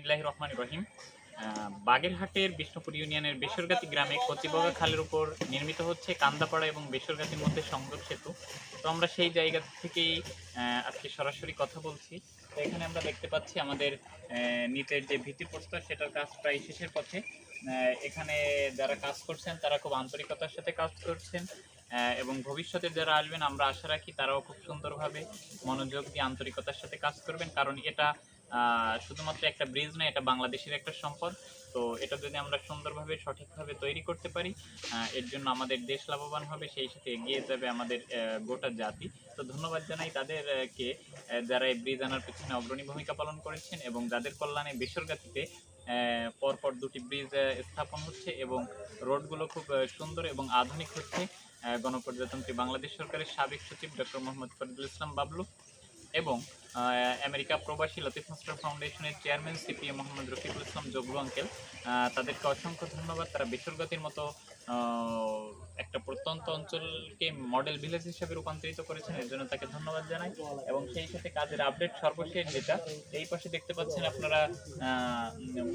বিসমিল্লাহির রহমানির রহিম। বাগেরহাটের বিষ্ণুপুর ইউনিয়নের বেসরগাতি গ্রামে কচিবগা খালের উপর নির্মিত হচ্ছে কান্দাপাড়া এবং বেসরগাতির মধ্যে সংযোগ সেতু। তো আমরা সেই জায়গা থেকেই আজকে সরাসরি কথা বলছি। তো এখানে আমরা দেখতে পাচ্ছি আমাদের নিচের যে ভিত্তিপ্রস্তর সেটার কাজ প্রায় শেষের পথে। এখানে যারা কাজ করছেন তারা খুব আন্তরিকতার সাথে কাজ করছেন, এবং ভবিষ্যতে যারা আসবেন আমরা আশা রাখি তারাও খুব সুন্দরভাবে মনোযোগ দিয়ে আন্তরিকতার সাথে কাজ করবেন, কারণ এটা শুধুমাত্র একটা ব্রিজ না, এটা বাংলাদেশের একটা সম্পদ। তো এটা যদি আমরা সুন্দরভাবে সঠিকভাবে তৈরি করতে পারি, এর জন্য আমাদের দেশ লাভবান হবে, সেই সাথে এগিয়ে যাবে আমাদের গোটা জাতি। তো ধন্যবাদ জানাই তাদেরকে যারা এই ব্রিজ আনার পেছনে অগ্রণী ভূমিকা পালন করেছেন এবং যাদের কল্যাণে বেসরগাতিতে পরপর দুটি ব্রিজ স্থাপন হচ্ছে এবং রোডগুলো খুব সুন্দর এবং আধুনিক হচ্ছে। গণপ্রজাতন্ত্রী বাংলাদেশ সরকারের সাবেক সচিব ডক্টর মোহাম্মদ ফরিদুল ইসলাম বাবলু এবং আমেরিকা প্রবাসী লতিফ মাস্টার ফাউন্ডেশনের chairman CPA Mohammad Rafiqul Islam Joglu uncle, তাদেরকে অসংখ্য ধন্যবাদ। তারা বেসরগাতির মতো একটা প্রত্যন্ত অঞ্চলকে মডেল ভিলেজ হিসেবে রূপান্তরিত করেছেন, এর জন্য তাকে ধন্যবাদ জানাই। এবং সেই সাথে কাজের আপডেট সর্বশেষ যেটা এই পাশে দেখতে পাচ্ছেন আপনারা,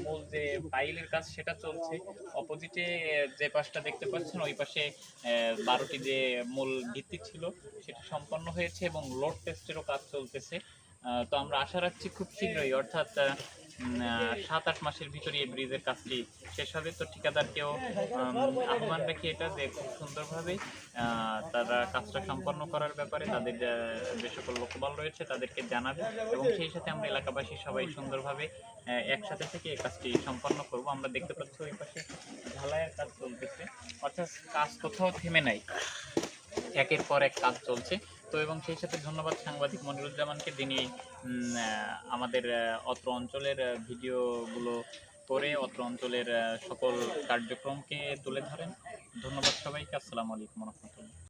মূল যে পাইলের কাজ সেটা চলছে। অপোজিটে যে পাশটা দেখতে পাচ্ছেন ওই পাশে 12টি যে মূল ভিত্তি ছিল সেটা সম্পন্ন হয়েছে এবং লোড টেস্টেরও কাজ চলতেছে। তো আমরা আশা রাখছি খুব শীঘ্রই, অর্থাৎ 7-8 মাসের ভিতরে এই ব্রিজের কাজটি শেষ হবে। তো ঠিকাদারকেও আহ্বান রাখি এটা যে খুব সুন্দরভাবে তারা কাজটা সম্পন্ন করার ব্যাপারে তাদের যে সকল লোকবল রয়েছে তাদেরকে জানাবে, এবং সেই সাথে আমরা এলাকাবাসী সবাই সুন্দরভাবে একসাথে থেকে এই কাজটি সম্পন্ন করব। আমরা দেখতে পাচ্ছি ওই পাশে ঢালাইয়ের কাজ চলতেছে, অর্থাৎ কাজ কোথাও থেমে নাই, একের পর এক কাজ চলছে। তো এবং সেই সাথে ধন্যবাদ সাংবাদিক মনিরুজ্জামানকে, যিনি আমাদের অত্র অঞ্চলের ভিডিওগুলো করে অত্র অঞ্চলের সকল কার্যক্রমকে তুলে ধরেন। ধন্যবাদ সবাইকে। আসসালামু আলাইকুম রহমতুল্লাহ।